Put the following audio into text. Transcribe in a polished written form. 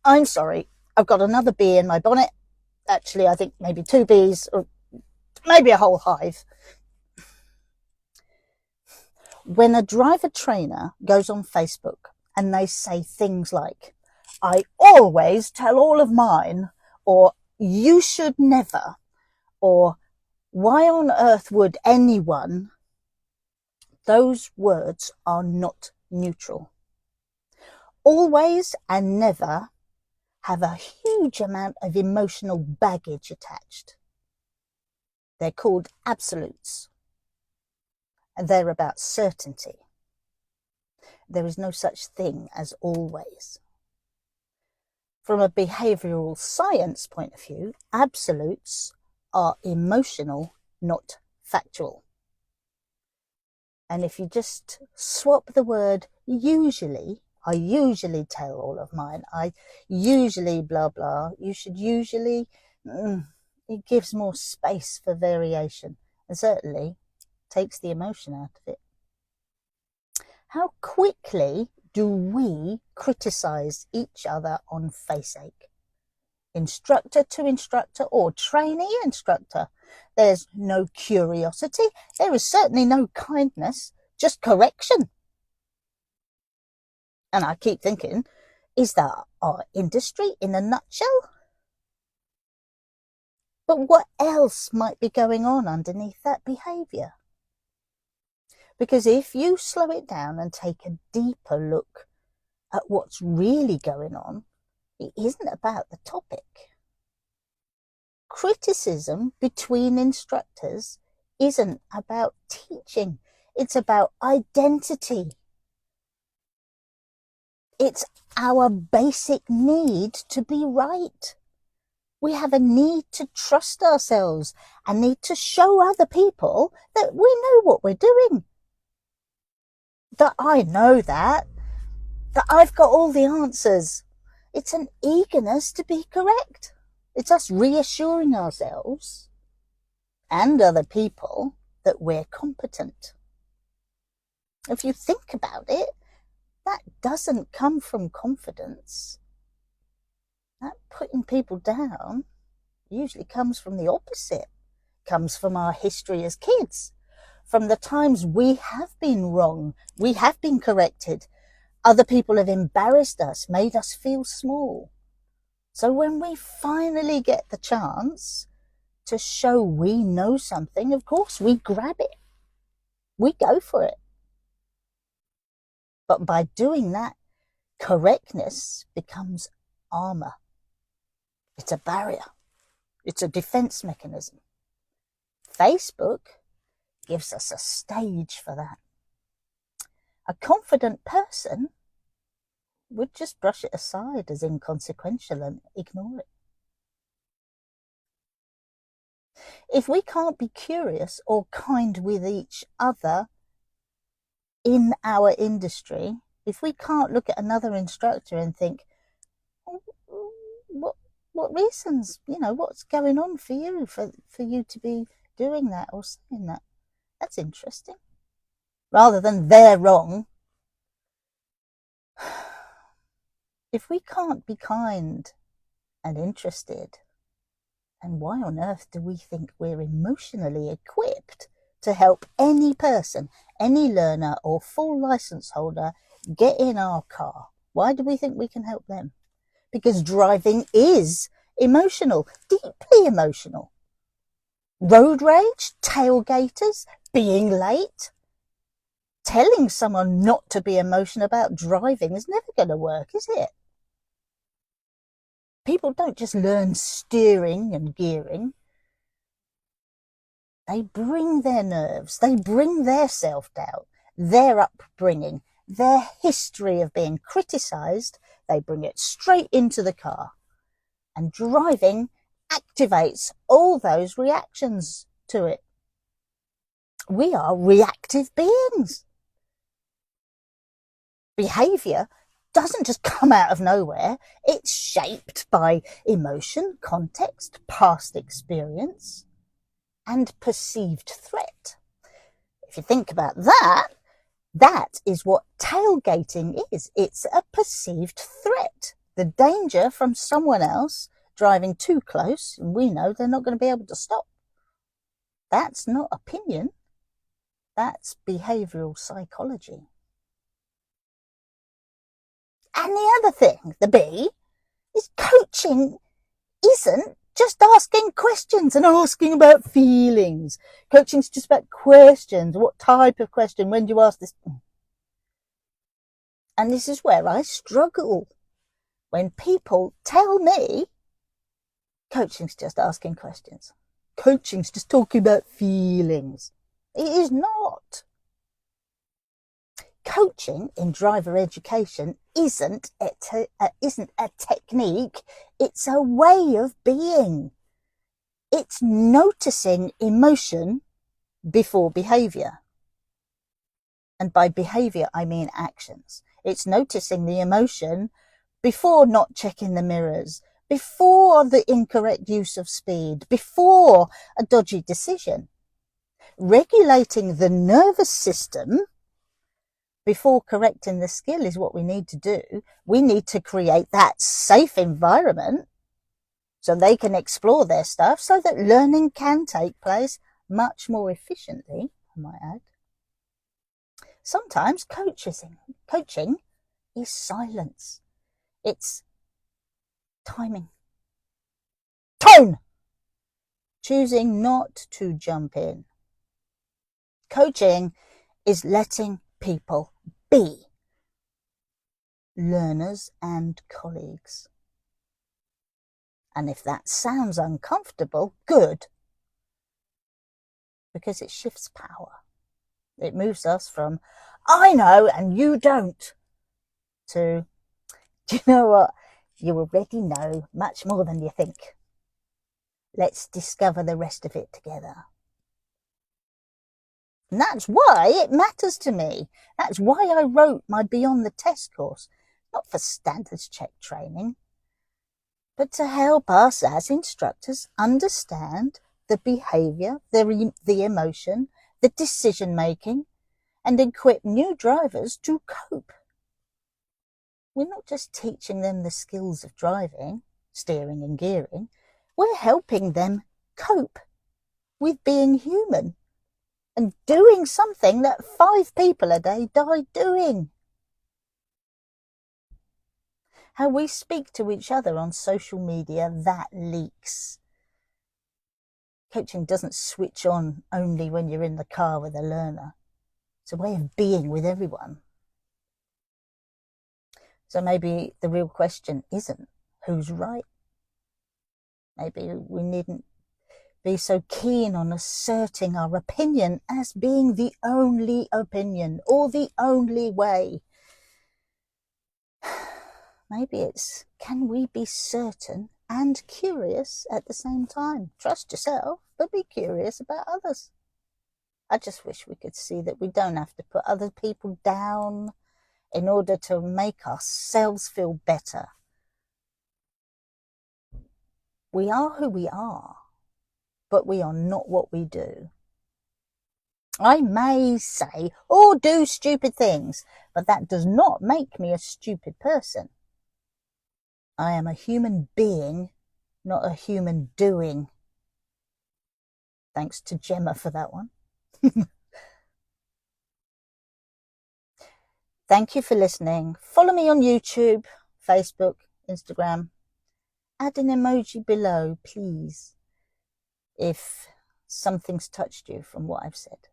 I'm sorry, I've got another bee in my bonnet. Actually, I think maybe 2 bees, or maybe a whole hive. When a driver trainer goes on Facebook and they say things like, I always tell all of mine, or you should never, or why on earth would anyone, those words are not neutral. Always and never have a huge amount of emotional baggage attached. They're called absolutes, and they're about certainty. There is no such thing as always. From a behavioral science point of view, absolutes are emotional, not factual. And if you just swap the word usually, I usually tell all of mine, I usually blah blah, you should usually, it gives more space for variation and certainly takes the emotion out of it. How quickly do we criticize each other on faceache? Instructor to instructor or trainee instructor. There's no curiosity. There is certainly no kindness, just correction. And I keep thinking, is that our industry in a nutshell? But what else might be going on underneath that behaviour? Because if you slow it down and take a deeper look at what's really going on, it isn't about the topic. Criticism between instructors isn't about teaching. It's about identity. It's our basic need to be right. We have a need to trust ourselves and need to show other people that we know what we're doing. That I know that I've got all the answers. It's an eagerness to be correct. It's us reassuring ourselves and other people that we're competent. If you think about it, that doesn't come from confidence. That putting people down usually comes from the opposite. It comes from our history as kids, from the times we have been wrong, we have been corrected. Other people have embarrassed us, made us feel small. So when we finally get the chance to show we know something, of course we grab it. We go for it. But by doing that, correctness becomes armor. It's a barrier. It's a defense mechanism. Facebook gives us a stage for that. A confident person would just brush it aside as inconsequential and ignore it. If we can't be curious or kind with each other in our industry, if we can't look at another instructor and think, what reasons, what's going on for you, for you to be doing that or saying that? That's interesting. Rather than they're wrong. If we can't be kind and interested, then why on earth do we think we're emotionally equipped to help any person, any learner or full license holder get in our car? Why do we think we can help them? Because driving is emotional, deeply emotional. Road rage, tailgaters, being late. Telling someone not to be emotional about driving is never going to work, is it? People don't just learn steering and gearing. They bring their nerves, they bring their self-doubt, their upbringing, their history of being criticised. They bring it straight into the car. And driving activates all those reactions to it. We are reactive beings. Behaviour doesn't just come out of nowhere. It's shaped by emotion, context, past experience, and perceived threat. If you think about that, that is what tailgating is. It's a perceived threat the danger from someone else driving too close, and we know they're not going to be able to stop. That's not opinion. That's behavioral psychology. And the other thing, the B, is coaching isn't just asking questions and asking about feelings. Coaching's just about questions. What type of question? When do you ask this? And this is where I struggle. When people tell me coaching's just asking questions. Coaching's just talking about feelings. It is not. Coaching in driver education isn't a technique, it's a way of being. It's noticing emotion before behaviour. And by behaviour, I mean actions. It's noticing the emotion before not checking the mirrors, before the incorrect use of speed, before a dodgy decision. Regulating the nervous system before correcting the skill is what we need to do. We need to create that safe environment so they can explore their stuff, so that learning can take place much more efficiently, I might add. Sometimes coaching is silence. It's timing. Tone! Choosing not to jump in. Coaching is letting people be learners and colleagues. And if that sounds uncomfortable, good. Because it shifts power. It moves us from, I know and you don't, to, do you know what? You already know much more than you think. Let's discover the rest of it together. And that's why it matters to me. That's why I wrote my Beyond the Test course. Not for standards check training, but to help us as instructors understand the behaviour, the emotion, the decision making, and equip new drivers to cope. We're not just teaching them the skills of driving, steering and gearing. We're helping them cope with being human and doing something that 5 people a day die doing. How we speak to each other on social media, that leaks. Coaching doesn't switch on only when you're in the car with a learner. It's a way of being with everyone. So maybe the real question isn't who's right. Maybe we needn't be so keen on asserting our opinion as being the only opinion or the only way. Maybe it's, can we be certain and curious at the same time? Trust yourself, but be curious about others. I just wish we could see that we don't have to put other people down in order to make ourselves feel better. We are who we are, but we are not what we do. I may say or do stupid things, but that does not make me a stupid person. I am a human being, not a human doing. Thanks to Gemma for that one. Thank you for listening. Follow me on YouTube, Facebook, Instagram. Add an emoji below, please, if something's touched you from what I've said.